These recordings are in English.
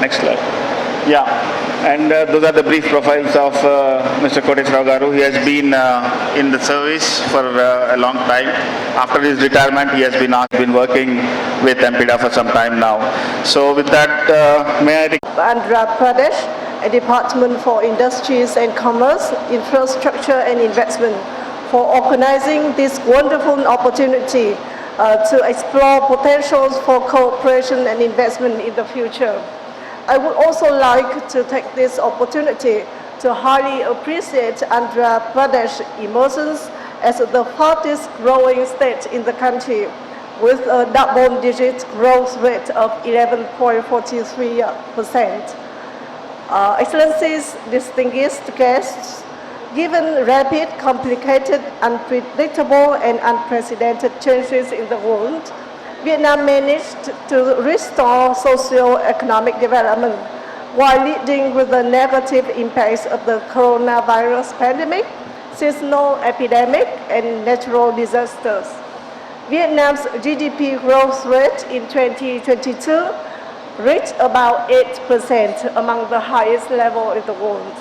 Next slide. Yeah, and those are the brief profiles of Mr. Kotesrao Garu. He has been in the service for a long time. After his retirement, he has been working with I&PR for some time now. So with that, may I... Andhra Pradesh, a Department for Industries and Commerce, Infrastructure and Investment, for organizing this wonderful opportunity to explore potentials for cooperation and investment in the future. I would also like to take this opportunity to highly appreciate Andhra Pradesh emergence as the fastest growing state in the country, with a double-digit growth rate of 11.43%. Excellencies, distinguished guests, given rapid, complicated, unpredictable, and unprecedented changes in the world, Vietnam managed to restore socio-economic development while leading with the negative impacts of the coronavirus pandemic, seasonal epidemic, and natural disasters. Vietnam's GDP growth rate in 2022 reached about 8%, among the highest level in the world.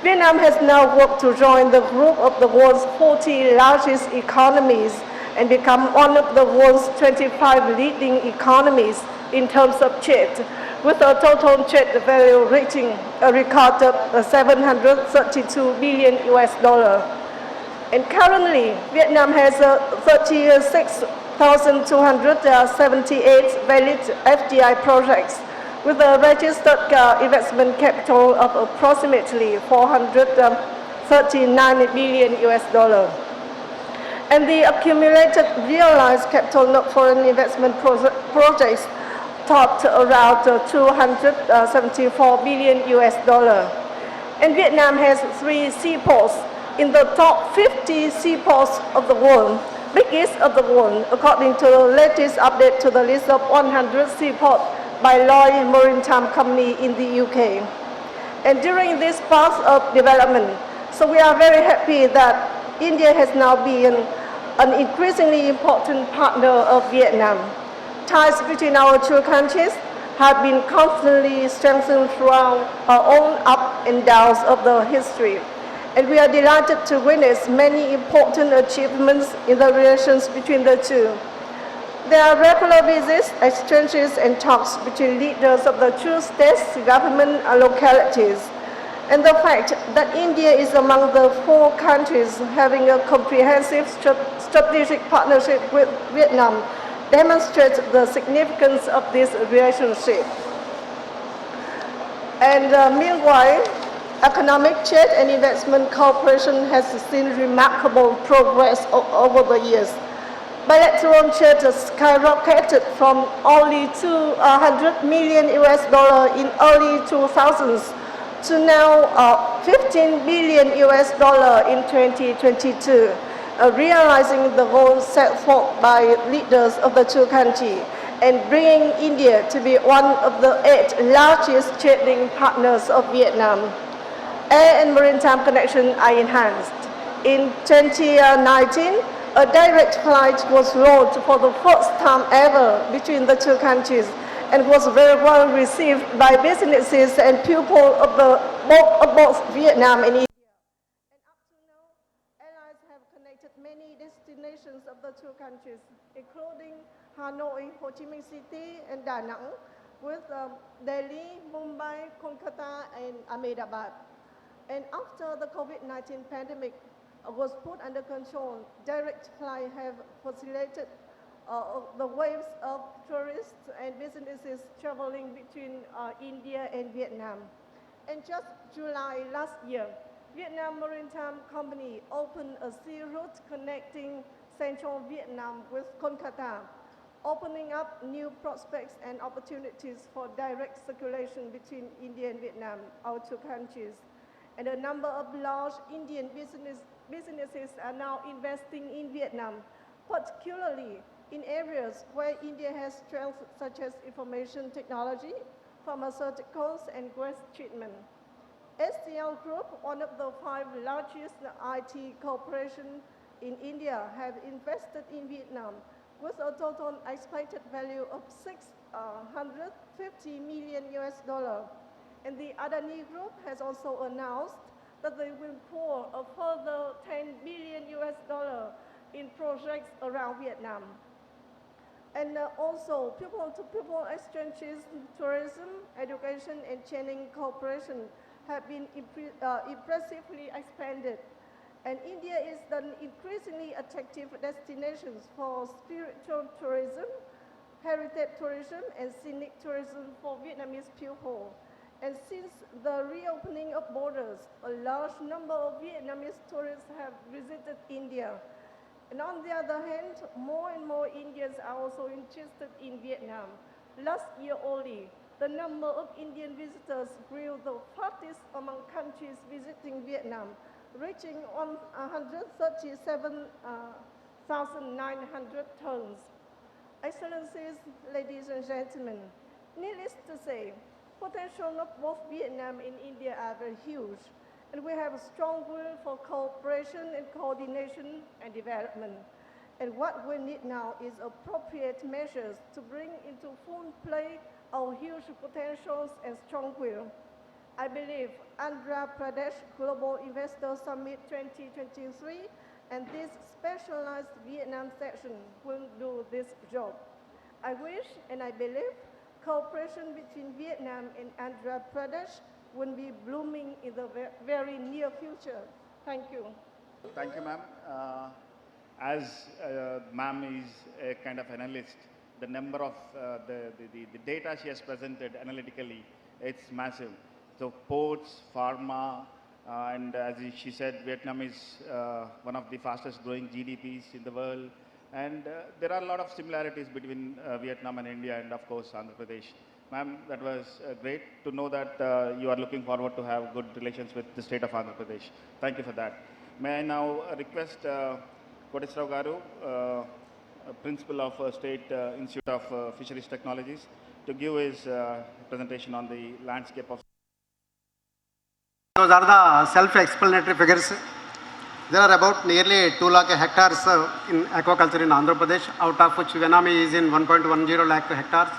Vietnam has now worked to join the group of the world's 40 largest economies and become one of the world's 25 leading economies in terms of trade, with a total trade value reaching a record of $732 billion. And currently, Vietnam has 36,278 valid FDI projects, with a registered investment capital of approximately $439 billion. And the accumulated realized capital not foreign investment projects topped around $274 billion. And Vietnam has 3 seaports in the top 50 seaports of the world, biggest of the world, according to the latest update to the list of 100 seaports by Lloyd's Maritime Company in the UK. And during this path of development, so we are very happy that India has now been an increasingly important partner of Vietnam. Ties between our two countries have been constantly strengthened throughout our own ups and downs of the history. And we are delighted to witness many important achievements in the relations between the two. There are regular visits, exchanges, and talks between leaders of the two states, government, and localities. And the fact that India is among the 4 countries having a comprehensive strategic partnership with Vietnam demonstrates the significance of this relationship. And meanwhile, economic trade and investment cooperation has seen remarkable progress over the years. Bilateral trade has skyrocketed from only $200 million in early 2000s to now $15 billion in 2022, realizing the goals set forth by leaders of the two countries and bringing India to be one of the 8 largest trading partners of Vietnam. Air and maritime connection are enhanced. In 2019, a direct flight was launched for the first time ever between the two countries and was very well received by businesses and people of both Vietnam and India. And up to now, airlines have connected many destinations of the two countries, including Hanoi, Ho Chi Minh City, and Da Nang, with Delhi, Mumbai, Kolkata, and Ahmedabad. And after the COVID-19 pandemic was put under control, direct flights have facilitated the waves of tourists and businesses traveling between India and Vietnam. And just July last year, Vietnam Maritime Company opened a sea route connecting central Vietnam with Kolkata, opening up new prospects and opportunities for direct circulation between India and Vietnam, our two countries. And a number of large Indian businesses are now investing in Vietnam, particularly in areas where India has strengths such as information technology, pharmaceuticals, and waste treatment. SCL Group, one of the 5 largest IT corporations in India, have invested in Vietnam with a total expected value of $6 150 million US dollar. And the Adani Group has also announced that they will pour a further 10 billion US dollar in projects around Vietnam. And also, people-to-people exchanges, tourism, education, and training cooperation have been impressively expanded. And India is an increasingly attractive destination for spiritual tourism, heritage tourism, and scenic tourism for Vietnamese people. And since the reopening of borders, a large number of Vietnamese tourists have visited India. And on the other hand, more and more Indians are also interested in Vietnam. Last year only, the number of Indian visitors grew the fastest among countries visiting Vietnam, reaching 137,900 tons. Excellencies, ladies and gentlemen, needless to say, potential of both Vietnam and India are very huge, and we have a strong will for cooperation and coordination and development. And what we need now is appropriate measures to bring into full play our huge potentials and strong will. I believe Andhra Pradesh Global Investor Summit 2023 and this specialized Vietnam section will do this job. I wish and I believe cooperation between Vietnam and Andhra Pradesh will be blooming in the very near future. Thank you. Thank you, ma'am. As ma'am is a kind of analyst, the number of the data she has presented analytically, it's massive. So ports, pharma, and as she said, Vietnam is one of the fastest growing GDPs in the world. And there are a lot of similarities between Vietnam and India and of course Andhra Pradesh. Ma'am, that was great to know that you are looking forward to have good relations with the state of Andhra Pradesh. Thank you for that. May I now request Kotesrao Garu, Principal of State Institute of Fisheries Technologies, to give his presentation on the landscape of. Those are the self-explanatory figures. There are about nearly 2 lakh hectares in aquaculture in Andhra Pradesh, out of which Venami is in 1.10 lakh hectares.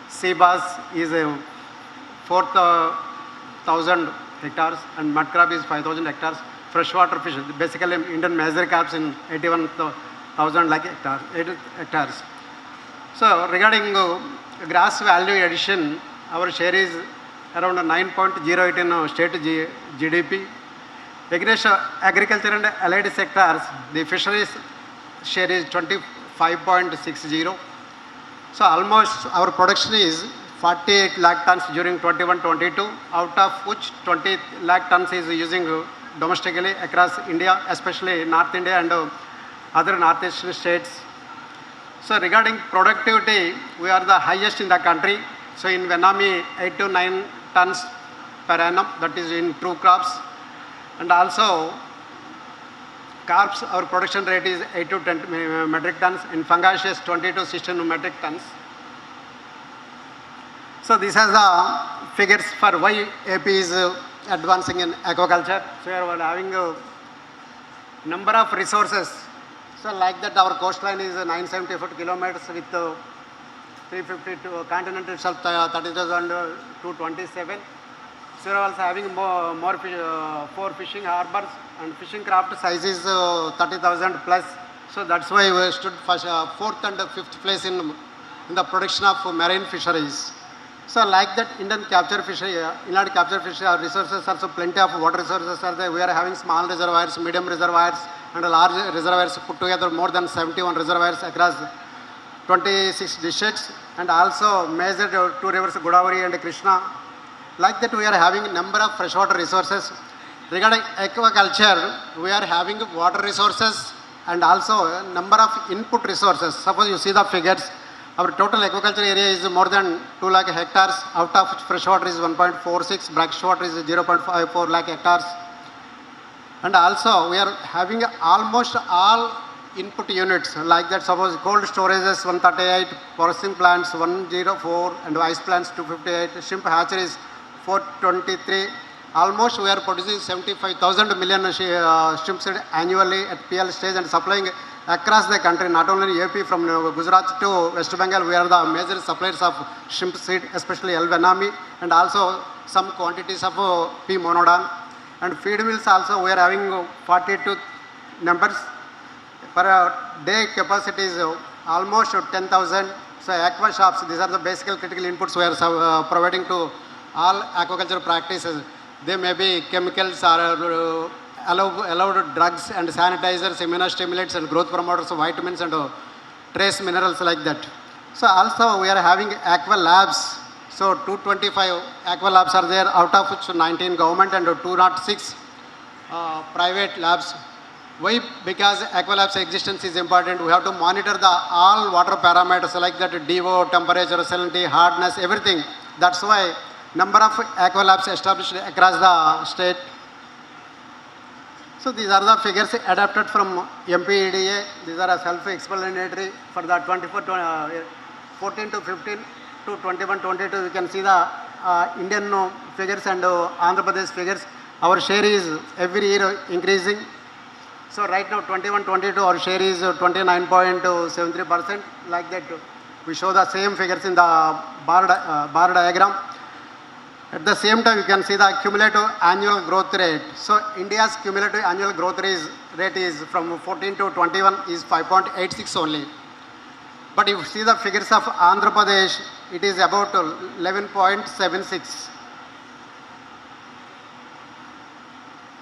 Sea bass is 4,000 hectares and mud crab is 5,000 hectares. Freshwater fish, basically Indian major crabs in 81,000 lakh hectares. So regarding gross value addition, our share is around 9.08 in state GDP. Against agriculture and allied sectors, the fisheries share is 25.60. So almost our production is 48 lakh tons during 21-22, out of which 20 lakh tons is using domestically across India, especially North India and other northeastern states. So regarding productivity, we are the highest in the country. So in Venami, 8 to 9 tons per annum, that is in true crops. And also, carbs, our production rate is 8 to 10 metric tons. In fungasious, 20 to 16 metric tons. So this has the figures for why AP is advancing in aquaculture. So we are having a number of resources. So like that, our coastline is 974 kilometers with 352 continental shelf 30,227. So we are also having more 4 fishing harbors and fishing craft size is 30,000 plus. So that's why we stood first, 4th and 5th place in the production of marine fisheries. So like that, Indian capture fishery, inland capture fishery, our resources also plenty of water resources are there. We are having small reservoirs, medium reservoirs, and large reservoirs put together, more than 71 reservoirs across 26 districts, and also major 2 rivers, Godavari and Krishna. Like that, we are having a number of freshwater resources. Regarding aquaculture, we are having water resources and also a number of input resources. Suppose you see the figures, our total aquaculture area is more than 2 lakh hectares, out of which freshwater is 1.46, brackish is 0.54 lakh hectares. And also, we are having almost all input units, like that, suppose cold storages 138, processing plants 104, and ice plants 258, shrimp hatcheries 423. Almost we are producing 75,000 million shrimps annually at PL stage and supplying across the country, not only AP, from Gujarat to West Bengal, we are the major suppliers of shrimp seed, especially L. venami, and also some quantities of P. monodon. And feed mills also, we are having 42 numbers. Per day capacity is almost 10,000. So aqua shops, these are the basic critical inputs we are providing to all aquaculture practices. They may be chemicals or allowed drugs and sanitizers, immunostimulants and growth promoters, vitamins and trace minerals like that. So also we are having aqua labs. So 225 aqua labs are there, out of which 19 government and 206 private labs. Why? Because aqua labs existence is important. We have to monitor the all water parameters like that, DO, temperature, salinity, hardness, everything. That's why number of aqua labs established across the state. So these are the figures adapted from MPEDA. These are self-explanatory for the 14 to 15 to 21, 22. You can see the Indian figures and Andhra Pradesh figures. Our share is every year increasing. So right now 21, 22, our share is 29.73%. Like that, we show the same figures in the bar diagram. At the same time, you can see the cumulative annual growth rate. So India's cumulative annual growth rate is from 14 to 21 is 5.86 only. But if you see the figures of Andhra Pradesh, it is about 11.76.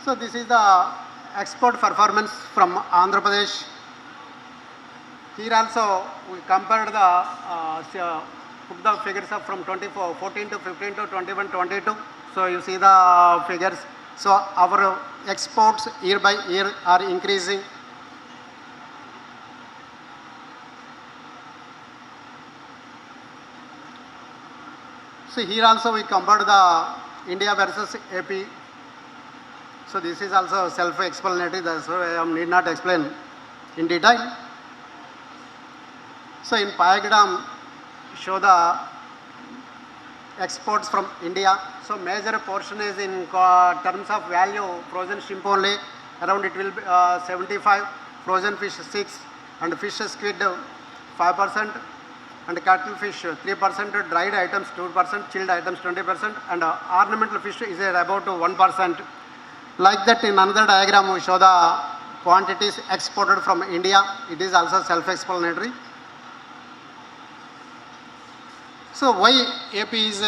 So this is the export performance from Andhra Pradesh. Here also we compared put the figures up from 14 to 15 to 21, 22. So you see the figures. So our exports year by year are increasing. So here also we compared the India versus AP. So this is also self-explanatory, that's why I need not explain in detail. So in diagram, show the exports from India. So major portion is in terms of value, frozen shrimp only, around it will be 75, frozen fish 6, and fish squid 5%, and cattle fish 3%, dried items 2%, chilled items 20%, and ornamental fish is about 1%. Like that, in another diagram, we show the quantities exported from India. It is also self-explanatory. So why AP is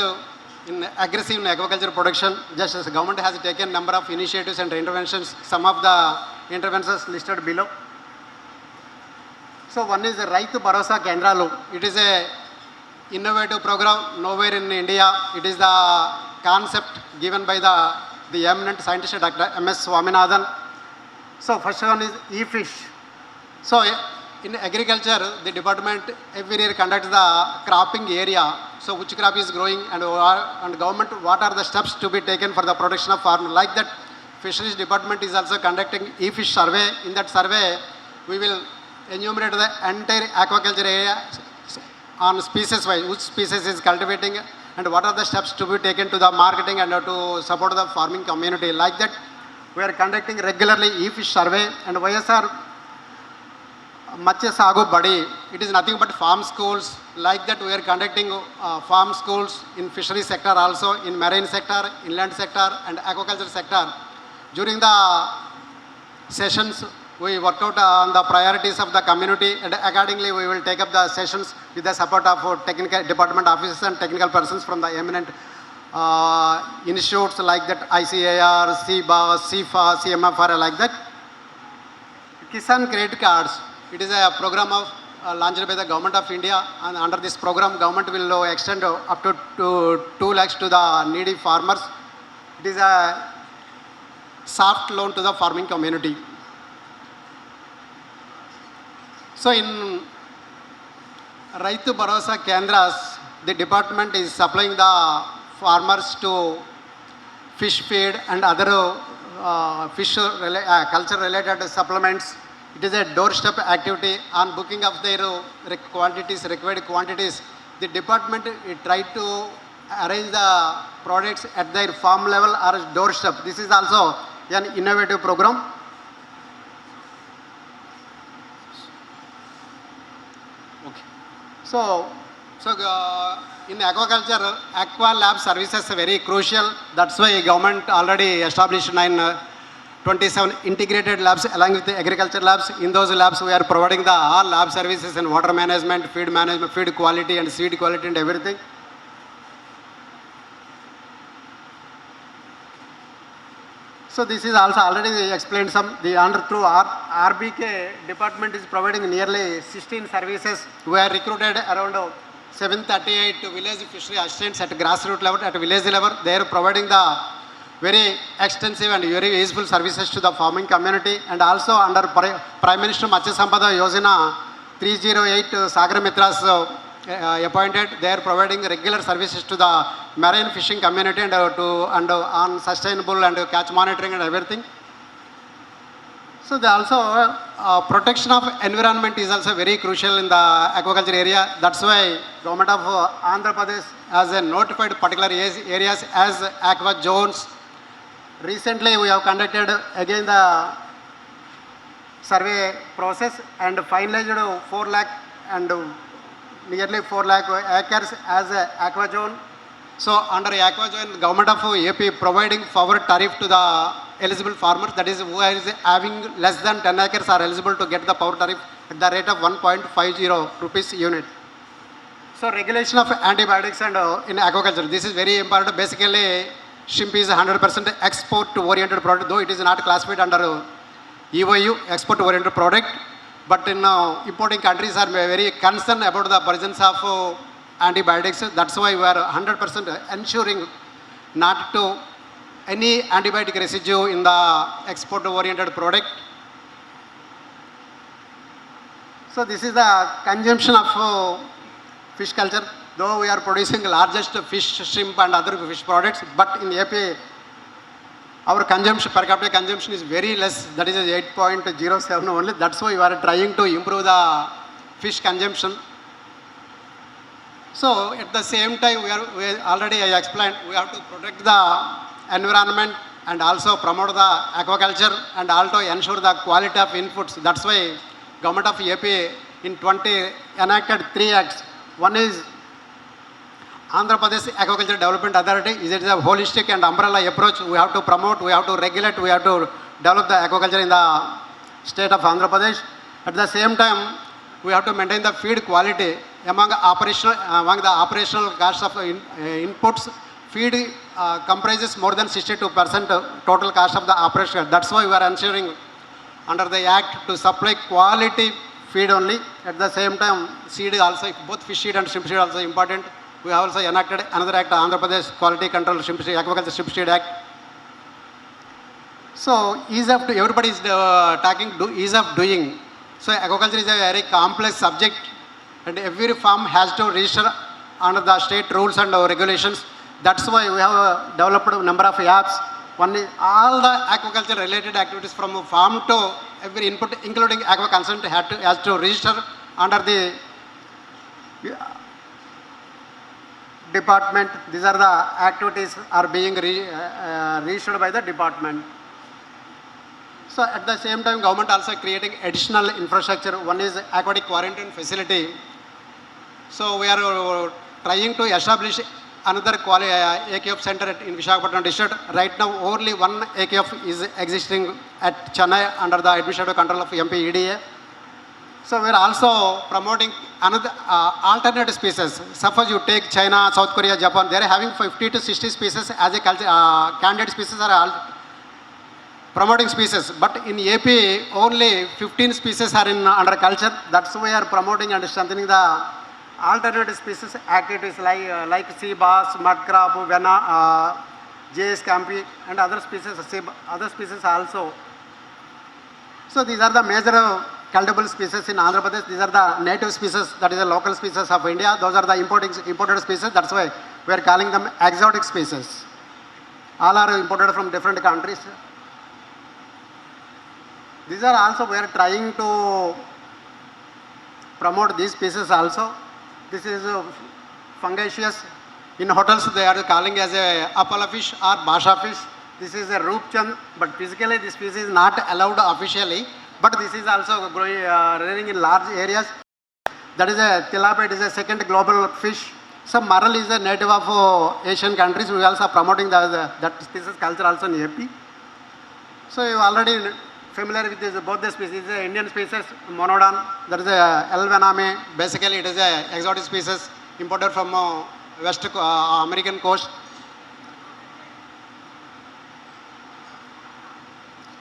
aggressive in aquaculture production? Just as the government has taken number of initiatives and interventions, some of the interventions listed below. So one is the Raitu Bharosa Kendralu. It is a innovative program nowhere in India. It is the concept given by the eminent scientist Dr. M.S. Swaminathan. So first one is e-fish. So in agriculture, the department every year conducts the cropping area. So which crop is growing and government, what are the steps to be taken for the protection of farm. Like that, fisheries department is also conducting e-fish survey. In that survey, we will enumerate the entire aquaculture area on species wise, which species is cultivating and what are the steps to be taken to the marketing and to support the farming community. Like that, we are conducting regularly e-fish survey, and YSR Matsya Sagu Badi, it is nothing but farm schools. Like that, we are conducting farm schools in fishery sector also, in marine sector, inland sector and aquaculture sector. During the sessions, we work out on the priorities of the community, and accordingly we will take up the sessions with the support of technical department officers and technical persons from the eminent institutes like that, ICAR, CBA, CIFA, CMFR, like that. Kisan credit cards, it is a program of launched by the government of India, and under this program government will extend up to 2 lakhs to the needy farmers. It is a soft loan to the farming community. So in Raitu Bharosa Kendras, the department is supplying the farmers to fish feed and other culture related supplements. It is a doorstep activity. On booking of their required quantities, the department try to arrange the products at their farm level or doorstep. This is also an innovative program. In aquaculture, aqua lab services are very crucial. That's why government already established 27 integrated labs along with the agriculture labs. In those labs, we are providing the all lab services in water management, feed quality and seed quality and everything. So this is also already explained through RBK department is providing nearly 16 services. We are recruited around 738 village fishery assistants at grassroots level, at village level. They are providing the very extensive and very useful services to the farming community, and also under Prime Minister Matsya Sampada Yojana 308 Sagar Mitras appointed. They are providing regular services to the marine fishing community and on sustainable and catch monitoring and everything. So they also protection of environment is also very crucial in the aquaculture area. That's why government of Andhra Pradesh has notified particular areas as aqua zones. Recently we have conducted again the survey process and finalized 4 lakh and nearly 4 lakh acres as aqua zone. So under aqua zone, government of AP providing forward tariff to the eligible farmers, that is who is having less than 10 acres are eligible to get the power tariff at the rate of 1.50 rupees unit. So regulation of antibiotics and in aquaculture, this is very important. Basically, shrimp is 100% export-oriented product, though it is not classified under EOU, export-oriented product. But in importing countries are very concerned about the presence of antibiotics. That's why we are 100% ensuring not to any antibiotic residue in the export-oriented product. So this is the consumption of fish culture. Though we are producing the largest fish, shrimp and other fish products, but in AP, our consumption, per capita consumption is very less, that is 8.07 only. That's why we are trying to improve the fish consumption. So at the same time, we already I explained, we have to protect the environment and also promote the aquaculture and also ensure the quality of inputs. That's why government of AP in 20 enacted 3 acts. One is Andhra Pradesh Aquaculture Development Authority. It is a holistic and umbrella approach. We have to promote, we have to regulate, we have to develop the aquaculture in the state of Andhra Pradesh. At the same time, we have to maintain the feed quality. Among the operational costs of inputs, feed comprises more than 62% total cost of the operation. That's why we are ensuring under the act to supply quality feed only. At the same time, seed also, both fish seed and shrimp seed also important. We have also enacted another act, Andhra Pradesh Quality Control Shrimp Seed, Aquaculture Shrimp Seed Act. So everybody is talking ease of doing. So aquaculture is a very complex subject, and every farm has to register under the state rules and regulations. That's why we have developed a number of apps. One is all the aquaculture related activities from farm to every input, including aqua consent, has to register under the department. These are the activities are being registered by the department. So at the same time, government also creating additional infrastructure. One is aquatic quarantine facility. So we are trying to establish another AKF center in Visakhapatnam district. Right now, only one AKF is existing at Chennai under the administrative control of MP EDA. So we are also promoting another alternate species. Suppose you take China, South Korea, Japan, they are having 50 to 60 species as a candidate species are promoting species. But in AP, only 15 species are under culture. That's why we are promoting and strengthening the alternate species activities like sea bass, mud crab, vena, JS campi, and other species also. So these are the major cultivable species in Andhra Pradesh. These are the native species, that is the local species of India. Those are the imported species. That's why we are calling them exotic species. All are imported from different countries. These are also, we are trying to promote these species also. This is fungaceous. In hotels, they are calling as a apala fish or basha fish. This is a roopchand, but physically this species is not allowed officially. But this is also growing, rearing in large areas. That is a tilapia, it is a second global fish. So marl is a native of Asian countries. We also are promoting that species culture also in AP. So you already familiar with both the species. It's a Indian species, monodon. That is a L. vename. Basically, it is a exotic species imported from West American coast.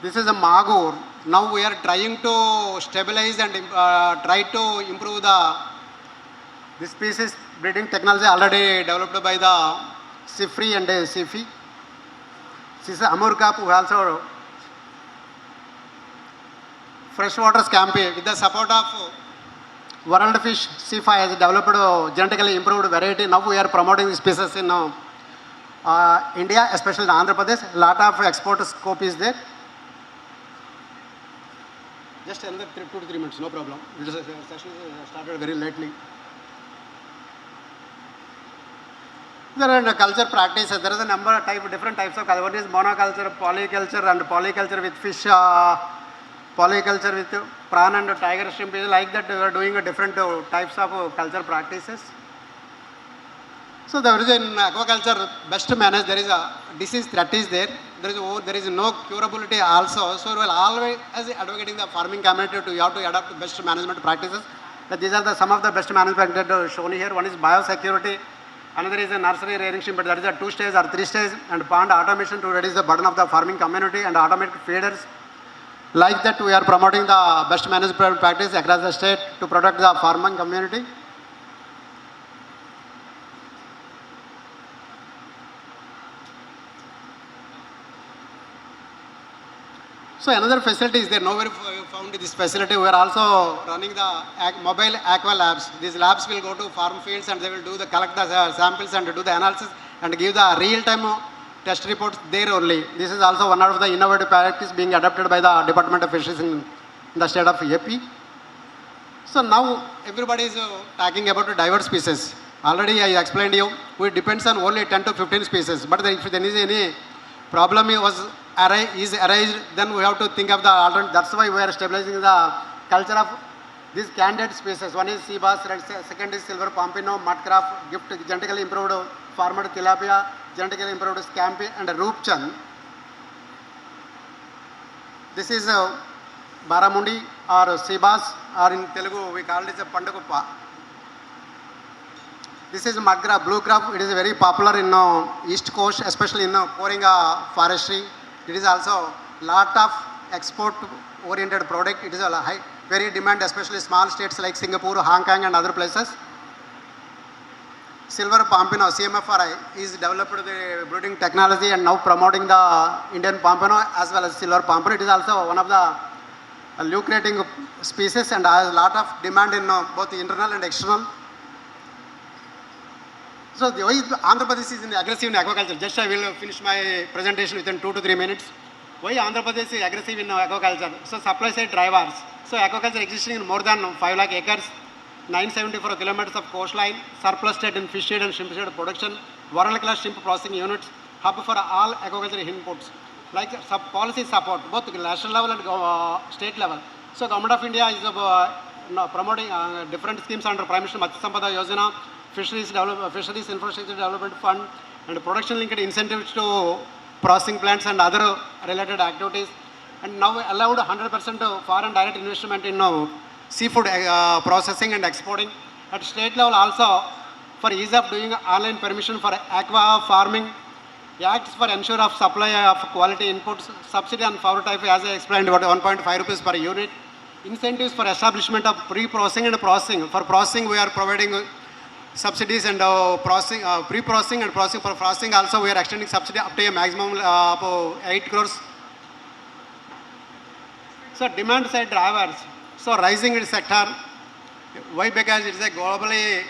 This is a magur. Now we are trying to stabilize and try to improve this species breeding technology already developed by the SIFRI and SIFI. This is Amur carp who also freshwater scampi with the support of World Fish C5 has developed genetically improved variety. Now we are promoting this species in India, especially in Andhra Pradesh. Lot of export scope is there. Just another 2 to 3 minutes, no problem. This session started very lately. There are culture practices. There is a number of different types of culture. One is monoculture, polyculture, and polyculture with fish, polyculture with prawn and tiger shrimp. Like that, we are doing different types of culture practices. So there is in aquaculture best managed. There is a disease threat is there. There is no curability also. So we will always advocating the farming community to you have to adopt best management practices. That these are some of the best management practices shown here. One is biosecurity. Another is a nursery rearing shrimp, but that is a 2 stage or 3 stage, and pond automation to reduce the burden of the farming community and automatic feeders. Like that, we are promoting the best management practice across the state to protect the farming community. So another facility is there. Nowhere found this facility. We are also running the mobile aqua labs. These labs will go to farm fields and they will collect the samples and do the analysis and give the real-time test reports there only. This is also one of the innovative practices being adopted by the Department of Fisheries in the state of AP. So now everybody is talking about diverse species. Already I explained you, it depends on only 10 to 15 species. But if there is any problem is arised, then we have to think of the alternate. That's why we are stabilizing the culture of these candidate species. One is sea bass, second is silver pompano, mud crab, gift genetically improved farmed tilapia, genetically improved scampi, and roopchan. This is baramundi or sea bass, or in Telugu we call it a pandakuppa. This is mud crab, blue crab. It is very popular in East Coast, especially in Koringa forestry. It is also lot of export-oriented product. It is a very demand, especially small states like Singapore, Hong Kong, and other places. Silver pompano, CMFRI, is developed the breeding technology and now promoting the Indian pompano as well as silver pompano. It is also one of the lucrating species and has a lot of demand in both internal and external. So the way Andhra Pradesh is aggressive in aquaculture, just I will finish my presentation within 2 to 3 minutes. Why Andhra Pradesh is aggressive in aquaculture? So supply side drivers. So aquaculture existing in more than 5 lakh acres, 974 kilometers of coastline, surplus state in fish feed and shrimp feed production, world-class shrimp processing units, hub for all aquaculture inputs. Like policy support, both national level and state level. So Government of India is promoting different schemes under Prime Minister Matsya Sampada Yojana, Fisheries Infrastructure Development Fund, and production linked incentives to processing plants and other related activities. And now allowed 100% foreign direct investment in seafood processing and exporting. At state level also, for ease of doing online permission for aqua farming, acts for ensure of supply of quality inputs, subsidy on fowl type as I explained about 1.5 rupees per unit, incentives for establishment of pre-processing and processing. For processing we are providing subsidies and pre-processing and processing. For processing also we are extending subsidy up to a maximum of 8 crores. So demand side drivers. So rising in sector. Why? Because it is a globally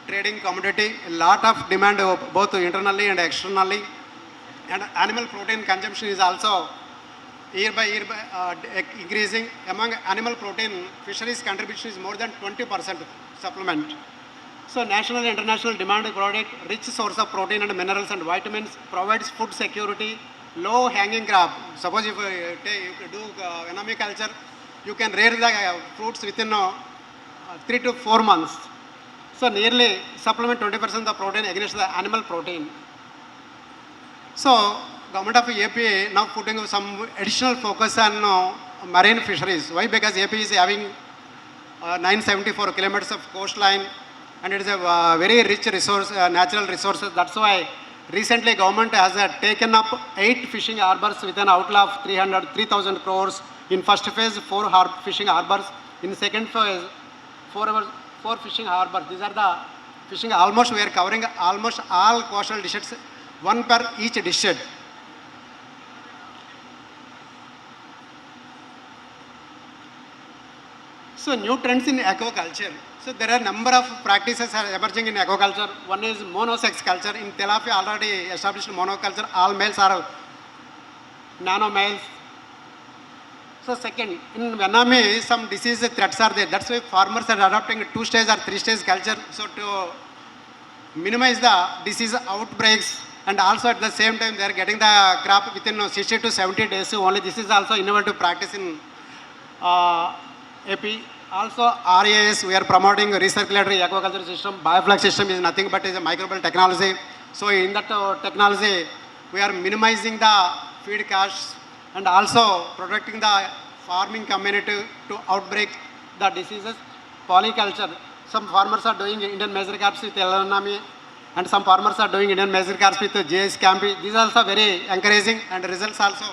trading commodity. A lot of demand both internally and externally. And animal protein consumption is also year by year increasing. Among animal protein, fisheries contribution is more than 20% supplement. So national and international demand product, rich source of protein and minerals and vitamins, provides food security, low hanging crop. Suppose if you do economic culture, you can rear the fruits within 3 to 4 months. So nearly supplement 20% of the protein against the animal protein. So government of AP now putting some additional focus on marine fisheries. Why? Because AP is having 974 kilometers of coastline, and it is a very rich resource, natural resources. That's why recently government has taken up 8 fishing harbors with an outlay of 3,000 crores. In first phase, 4 fishing harbors. In second phase, 4 fishing harbors. These are the fishing. Almost we are covering almost all coastal districts, 1 per each district. So new trends in aquaculture. So there are number of practices are emerging in aquaculture. One is monosex culture. In tilapia already established monoculture. All males are nano males. So second, in Vietnam, some disease threats are there. That's why farmers are adopting 2-stage or 3-stage culture. So to minimize the disease outbreaks, and also at the same time they are getting the crop within 60 to 70 days only. This is also innovative practice in AP. Also RAS, we are promoting recirculatory aquaculture system. Bioflux system is nothing but is a microbial technology. So in that technology, we are minimizing the feed costs and also protecting the farming community to outbreak the diseases. Polyculture, some farmers are doing Indian major crops with LNME, and some farmers are doing Indian major crops with JS Campi. These are also very encouraging, and results also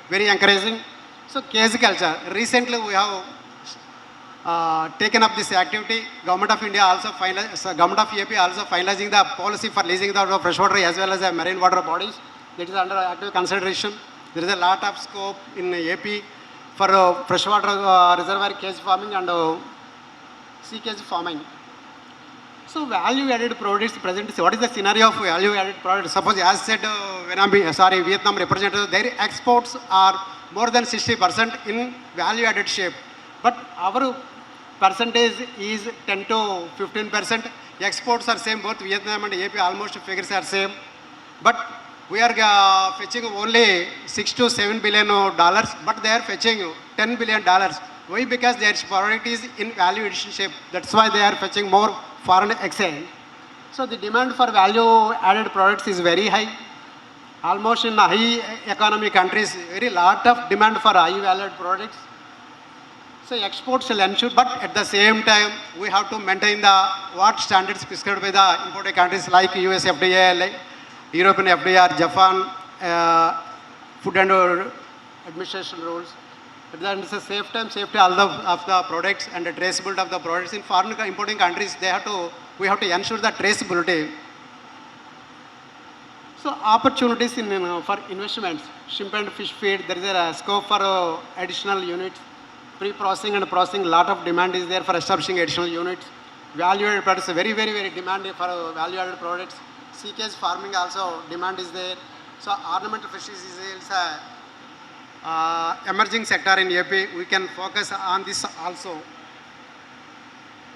very encouraging. So cage culture, recently we have taken up this activity. Government of India also Government of AP also finalizing the policy for leasing the freshwater as well as the marine water bodies. That is under active consideration. There is a lot of scope in AP for freshwater reservoir cage farming and sea cage farming. So value-added products present. What is the scenario of value-added products? Suppose as said, Vietnam representative, their exports are more than 60% in value-added shape, but our percentage is 10 to 15%. Exports are same, both Vietnam and AP almost figures are same, but we are fetching only $6 to $7 billion, but they are fetching $10 billion. Why? Because their product is in value addition shape. That's why they are fetching more foreign exchange. So the demand for value added products is very high. Almost in high economy countries, very lot of demand for high valued products. So exports will ensure, but at the same time, we have to maintain the what standards prescribed by the imported countries like US FDA, like European FDA, Japan, Food and Administration rules. At the safety of the products and the traceability of the products. In foreign importing countries, we have to ensure the traceability. So opportunities for investments, shrimp and fish feed, there is a scope for additional units. Pre-processing and processing, lot of demand is there for establishing additional units. Value-added products, very demand for value-added products. Sea cage farming also demand is there. So ornamental fisheries is emerging sector in AP. We can focus on this also.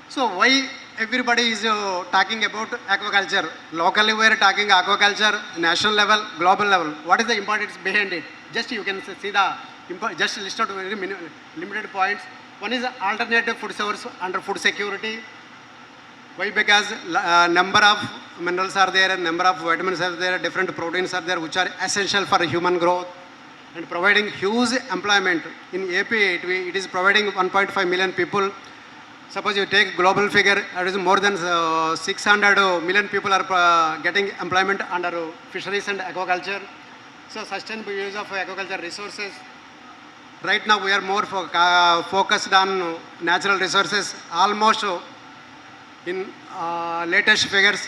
So why everybody is talking about aquaculture? Locally we are talking aquaculture, national level, global level. What is the importance behind it? Just you can see the just list out very limited points. One is alternative food source under food security. Why? Because number of minerals are there, number of vitamins are there, different proteins are there which are essential for human growth and providing huge employment. In AP, it is providing 1.5 million people. Suppose you take global figure, it is more than 600 million people are getting employment under fisheries and aquaculture. So sustainable use of aquaculture resources. Right now we are more focused on natural resources. Almost in latest figures,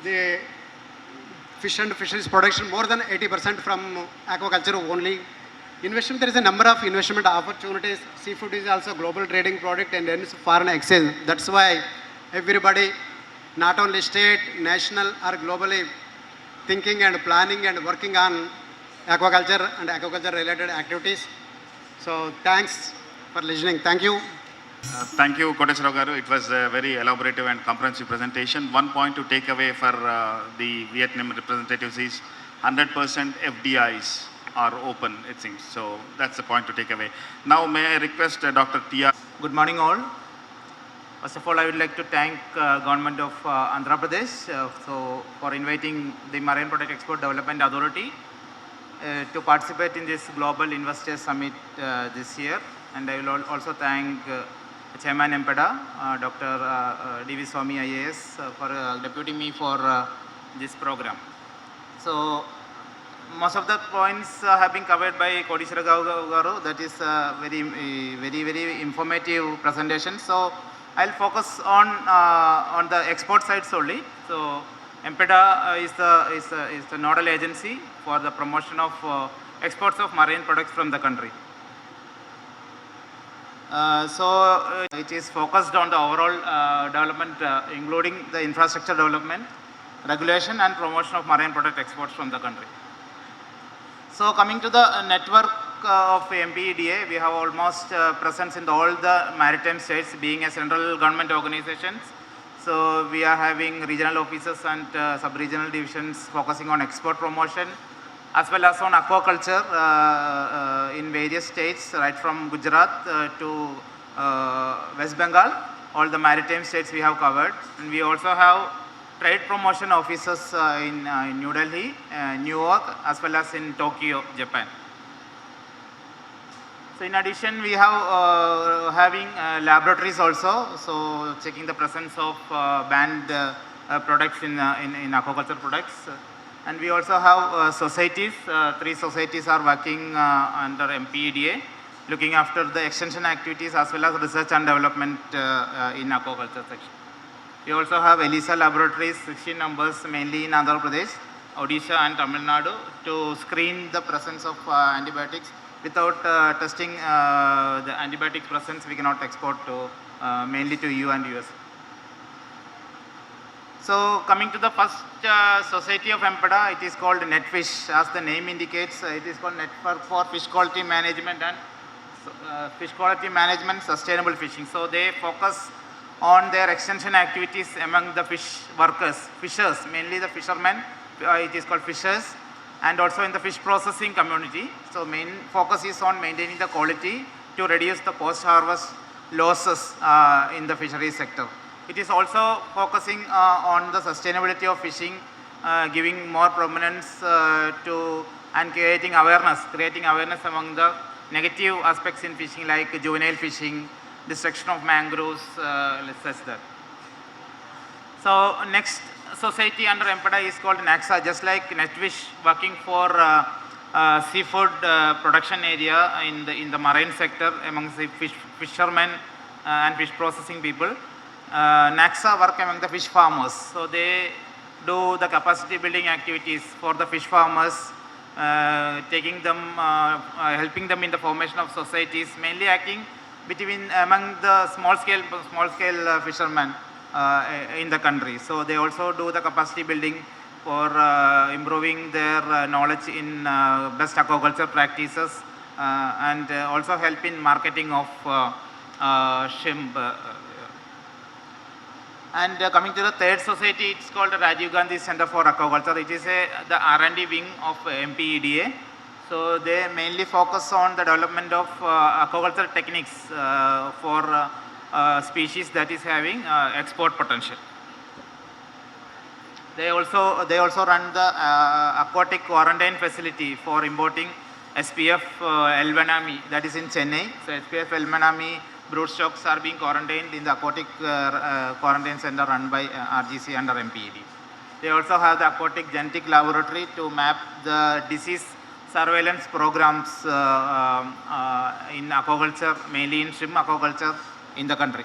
the fish and fisheries production more than 80% from aquaculture only. Investment, there is a number of investment opportunities. Seafood is also global trading product and then foreign exchange. That's why everybody, not only state, national or globally, thinking and planning and working on aquaculture and aquaculture related activities. So thanks for listening. Thank you. Thank you, Koteswarao Garu. It was a very elaborative and comprehensive presentation. One point to take away for the Vietnam representatives is 100% FDIs are open, it seems. So that's the point to take away. Now, may I request Dr. T.R. Good morning all. First of all, I would like to thank Government of Andhra Pradesh for inviting the Marine Product Export Development Authority to participate in this Global Investors Summit this year. And I will also thank Chairman MPEDA, Dr. D.V. Swami IAS for deputing me for this program. So, most of the points have been covered by Kodishwara Garu. That is very informative presentation. So I'll focus on the export side solely. So MPEDA is the nodal agency for the promotion of exports of marine products from the country. It is focused on the overall development, including the infrastructure development, regulation and promotion of marine product exports from the country. So coming to the network of MPEDA, we have almost presence in all the maritime states, being a central government organizations. So we are having regional offices and sub-regional divisions focusing on export promotion as well as on aquaculture in various states, right from Gujarat to West Bengal. All the maritime states we have covered, and we also have trade promotion offices in New Delhi, New York, as well as in Tokyo, Japan. So in addition, we have having laboratories also, so checking the presence of banned products in aquaculture products. And we also have societies, 3 societies are working under MPEDA, looking after the extension activities as well as research and development in aquaculture section. We also have ELISA laboratories, 16 numbers, mainly in Andhra Pradesh, Odisha and Tamil Nadu, to screen the presence of antibiotics. Without testing the antibiotic presence, we cannot export to mainly to EU and US. So coming to the first society of MPEDA, it is called NetFish. As the name indicates, it is called Network for Fish Quality Management and Sustainable Fishing. So they focus on their extension activities among the fish workers, fishers, mainly the fishermen, it is called fishers, and also in the fish processing community. So main focus is on maintaining the quality to reduce the post-harvest losses in the fisheries sector. It is also focusing on the sustainability of fishing, giving more prominence to and creating awareness among the negative aspects in fishing like juvenile fishing, destruction of mangroves, such that. So next society under MPEDA is called NAXA, just like NetFish, working for seafood production area in the marine sector among the fishermen and fish processing people. NAXA work among the fish farmers. So they do the capacity building activities for the fish farmers, taking them, helping them in the formation of societies, mainly acting among the small scale fishermen in the country. So they also do the capacity building for improving their knowledge in best aquaculture practices and also help in marketing of shrimp. And coming to the third society, it's called the Rajiv Gandhi Center for Aquaculture. It is the R&D wing of MPEDA. So they mainly focus on the development of aquaculture techniques for species that is having export potential. They also run the aquatic quarantine facility for importing SPF El Venami, that is in Chennai. So SPF El Venami brood stocks are being quarantined in the aquatic quarantine center run by RGC under MPED. They also have the aquatic genetic laboratory to map the disease surveillance programs in aquaculture, mainly in shrimp aquaculture in the country.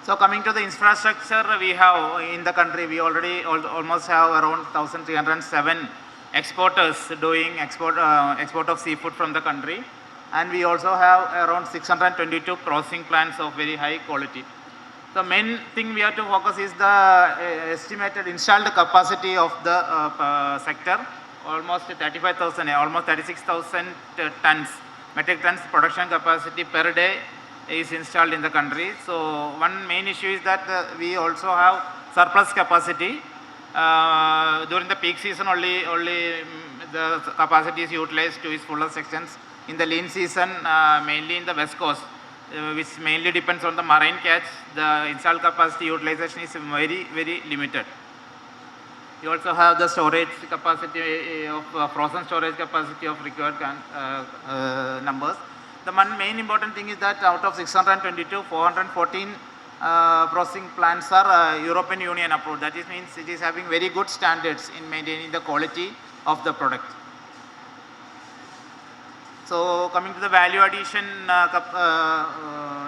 So coming to the infrastructure we have in the country, we already almost have around 1,307 exporters doing export of seafood from the country, and we also have around 622 processing plants of very high quality. The main thing we have to focus is the estimated installed capacity of the sector. Almost 35,000, almost 36,000 tons, metric tons production capacity per day is installed in the country. So one main issue is that we also have surplus capacity. During the peak season only the capacity is utilized to its fullest extent in the lean season, mainly in the west coast, which mainly depends on the marine catch. The installed capacity utilization is very, very limited. You also have the storage capacity of frozen storage capacity of required numbers. The one main important thing is that out of 622, 414 processing plants are European Union approved. That means it is having very good standards in maintaining the quality of the product. So coming to the value addition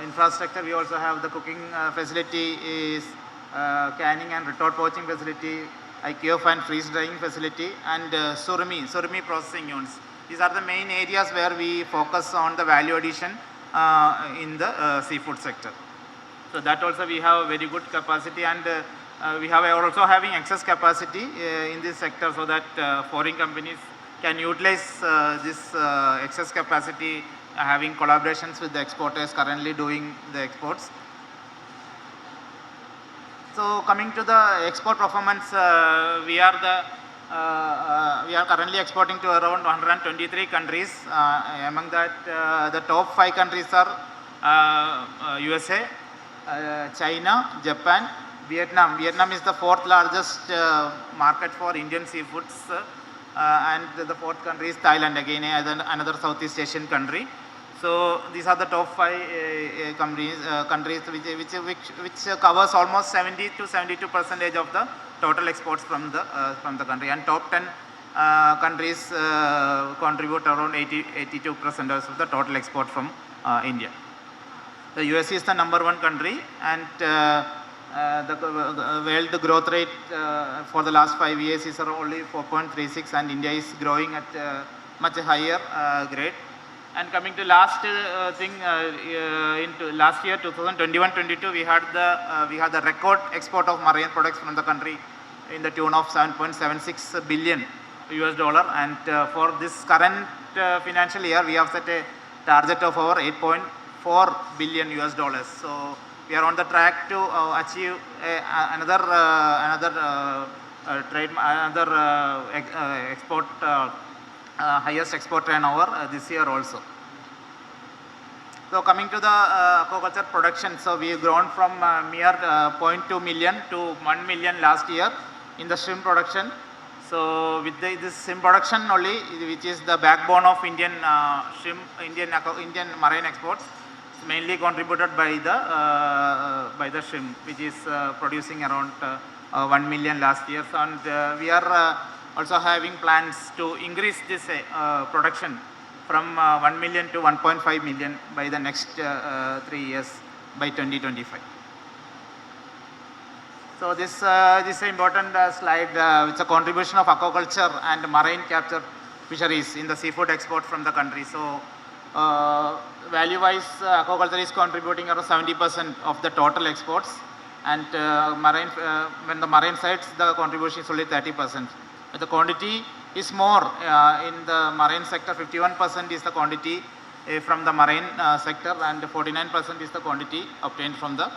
infrastructure, we also have the cooking facility, is canning and retort pouching facility, IQF and freeze drying facility, and surimi processing units. These are the main areas where we focus on the value addition in the seafood sector. So that also we have very good capacity, and we have also having excess capacity in this sector, so that foreign companies can utilize this excess capacity, having collaborations with the exporters currently doing the exports. So coming to the export performance, we are currently exporting to around 123 countries. Among that, the top 5 countries are USA, China, Japan, Vietnam. Vietnam is the 4th largest market for Indian seafoods, and the 4th country is Thailand, again another Southeast Asian country. So these are the top 5 countries which covers almost 70 to 72% of the total exports from the country, and top 10 countries contribute around 82% of the total export from India. The US is the number 1 country, and the world growth rate for the last 5 years is only 4.36, and India is growing at much higher rate. And coming to last thing, into last year 2021-22, we had the record export of marine products from the country in the tune of $7.76 billion, and for this current financial year we have set a target of over $8.4 billion. So we are on the track to achieve another export highest export turnover this year also. So coming to the aquaculture production, so we have grown from mere 0.2 million to 1 million last year in the shrimp production. So with this shrimp production only, which is the backbone of Indian Indian marine exports, mainly contributed by the shrimp, which is producing around 1 million last year. So, and we are also having plans to increase this production from 1 million to 1.5 million by the next 3 years, by 2025. So this is an important slide, which is a contribution of aquaculture and marine capture fisheries in the seafood export from the country. So value-wise, aquaculture is contributing around 70% of the total exports, and when the marine sides, the contribution is only 30%. The quantity is more in the marine sector. 51% is the quantity from the marine sector, and 49% is the quantity obtained from the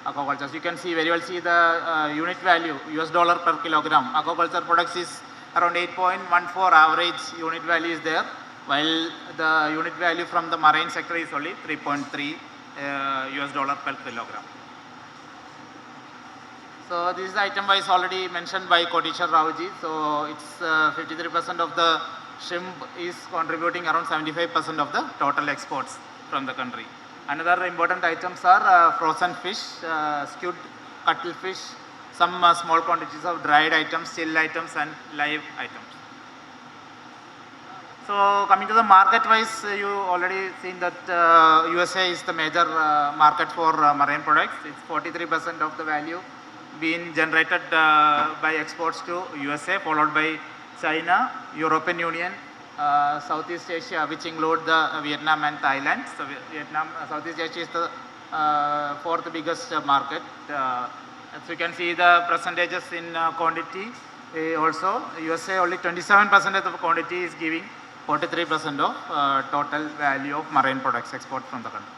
aquaculture. So you can see very well the unit value $, per kilogram. Aquaculture products is around 8.14 average unit value is there, while the unit value from the marine sector is only 3.3 $, per kilogram. So this is item wise already mentioned by Kodishwar Raoji. So it's 53% of the shrimp is contributing around 75% of the total exports from the country. Another important items are frozen fish, skewed cuttlefish, some small quantities of dried items, chill items, and live items. So coming to the market wise, you already seen that USA is the major market for marine products. It's 43% of the value being generated by exports to USA, followed by China, European Union, Southeast Asia, which include the Vietnam and Thailand. So Vietnam, Southeast Asia is the 4th biggest market. As you can see the percentages in quantity, also USA only 27% of the quantity is giving 43% of total value of marine products export from the country.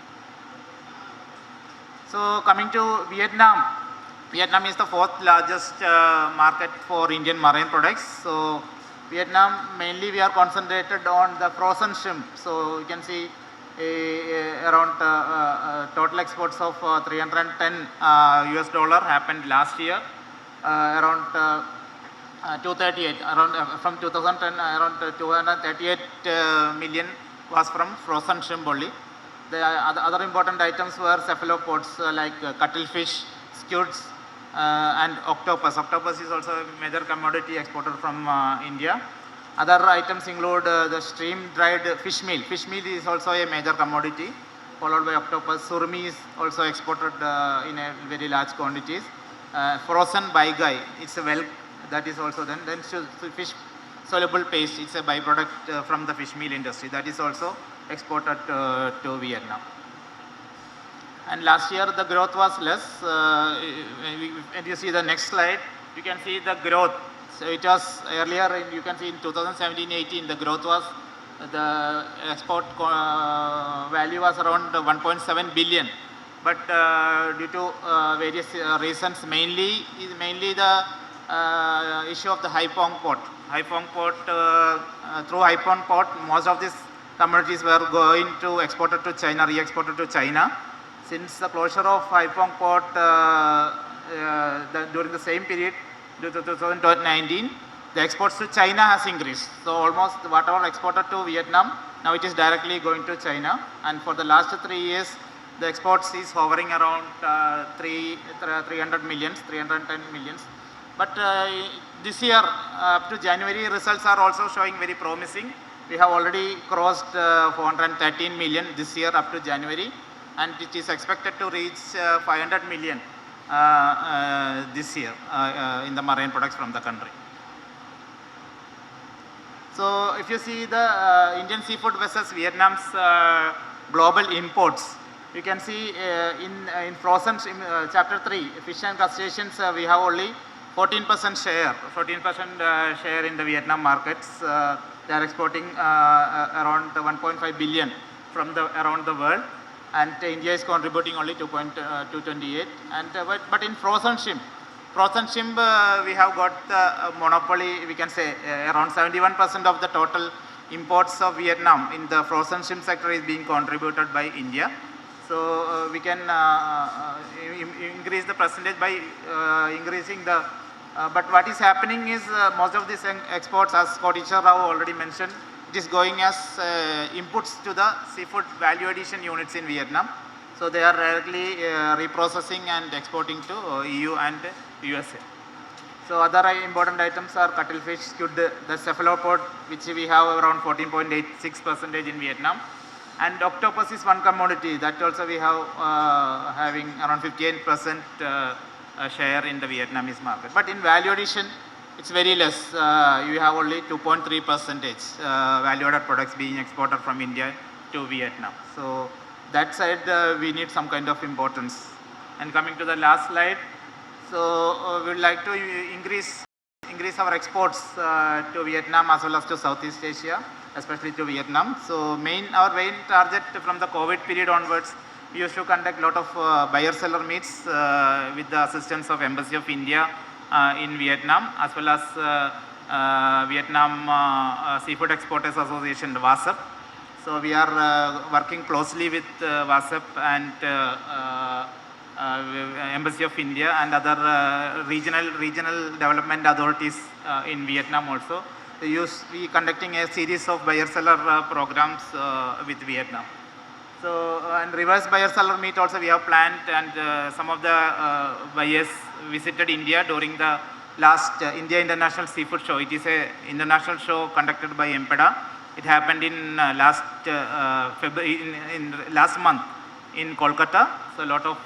So coming to Vietnam, Vietnam is the 4th largest market for Indian marine products. So Vietnam, mainly we are concentrated on the frozen shrimp. So you can see around total exports of 310 US dollar happened last year. Around 238, around from 2010, around 238 million was from frozen shrimp only. The other important items were cephalopods like cuttlefish, squids, and octopus. Octopus is also a major commodity exported from India. Other items include the stream dried fish meal. Fish meal is also a major commodity, followed by octopus. Surmi is also exported in a very large quantities. Frozen baigai, it's a whelk that is also then fish soluble paste, it's a byproduct from the fish meal industry that is also exported to Vietnam. And last year the growth was less. When you see the next slide, you can see the growth. So it was earlier, you can see in 2017-18 the growth was, the export value was around 1.7 billion. But due to various reasons, mainly the issue of the Haipong port. Haipong port, through Haipong port, most of these commodities were going to exported to China, re-exported to China. Since the closure of Haipong port during the same period, due to 2019, the exports to China has increased. So almost whatever exported to Vietnam, now it is directly going to China. And for the last 3 years, the exports is hovering around 300 millions, 310 millions. But this year, up to January, results are also showing very promising. We have already crossed 413 million this year up to January, and it is expected to reach 500 million this year in the marine products from the country. So if you see the Indian seafood versus Vietnam's global imports, you can see in frozen chapter 3, fish and crustaceans, we have only 14% share in the Vietnam markets. They are exporting around 1.5 billion from around the world, and India is contributing only 2.228. And but in frozen shrimp, we have got the monopoly. We can say around 71% of the total imports of Vietnam in the frozen shrimp sector is being contributed by India. So we can increase the percentage by increasing the. But what is happening is most of these exports, as Kotecha Rao already mentioned, it is going as inputs to the seafood value addition units in Vietnam. So they are directly reprocessing and exporting to EU and USA. So other important items are cuttlefish, squid, the cephalopod, which we have around 14.86% in Vietnam. And octopus is one commodity that also we have having around 58% share in the Vietnamese market. But in value addition, it's very less. You have only 2.3% value-added products being exported from India to Vietnam. So that side we need some kind of importance. And coming to the last slide, so we would like to increase our exports to Vietnam as well as to Southeast Asia, especially to Vietnam. So our main target from the COVID period onwards, we used to conduct a lot of buyer-seller meets with the assistance of Embassy of India in Vietnam, as well as Vietnam Seafood Exporters Association, VASEP. So we are working closely with VASEP and Embassy of India and other regional development authorities in Vietnam also. We conducting a series of buyer-seller programs with Vietnam. So and reverse buyer-seller meet also we have planned, and some of the buyers visited India during the last India International Seafood Show. It is a international show conducted by IMPEDA. It happened in last February, in last month in Kolkata. So a lot of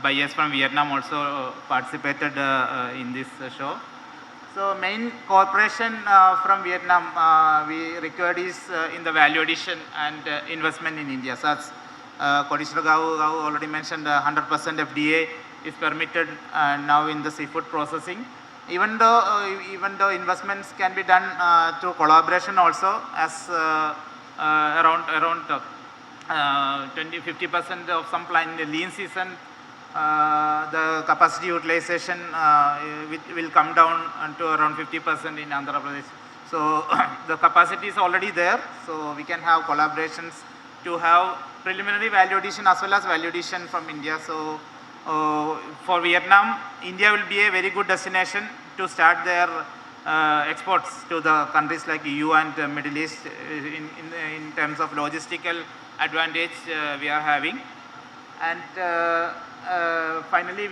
buyers from Vietnam also participated in this show. So main cooperation from Vietnam we required is in the value addition and investment in India. So as Kotecha Rao already mentioned, 100% FDA is permitted now in the seafood processing. Even though investments can be done through collaboration also, as around 20-50% of some plant in the lean season the capacity utilization will come down to around 50% in Andhra Pradesh. So the capacity is already there, so we can have collaborations to have preliminary value addition as well as value addition from India. So for Vietnam, India will be a very good destination to start their exports to the countries like EU and Middle East in terms of logistical advantage we are having. And finally,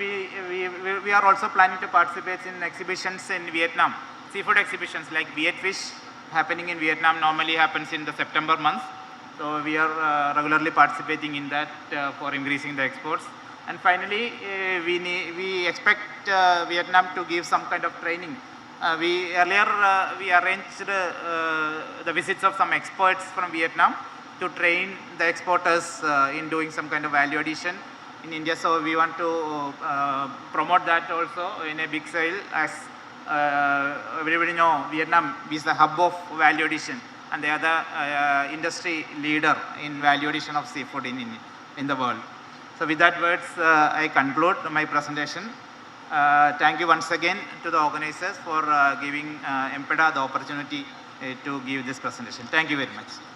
we are also planning to participate in exhibitions in Vietnam, seafood exhibitions like Viet Fish happening in Vietnam normally happens in the September month. So we are regularly participating in that for increasing the exports. And finally, we expect Vietnam to give some kind of training. We arranged the visits of some experts from Vietnam to train the exporters in doing some kind of value addition in India. So we want to promote that also in a big scale. As everybody know, Vietnam is the hub of value addition and they are the industry leader in value addition of seafood in the world. So with that words, I conclude my presentation. Thank you once again to the organizers for giving MPEDA the opportunity to give this presentation. Thank you very much.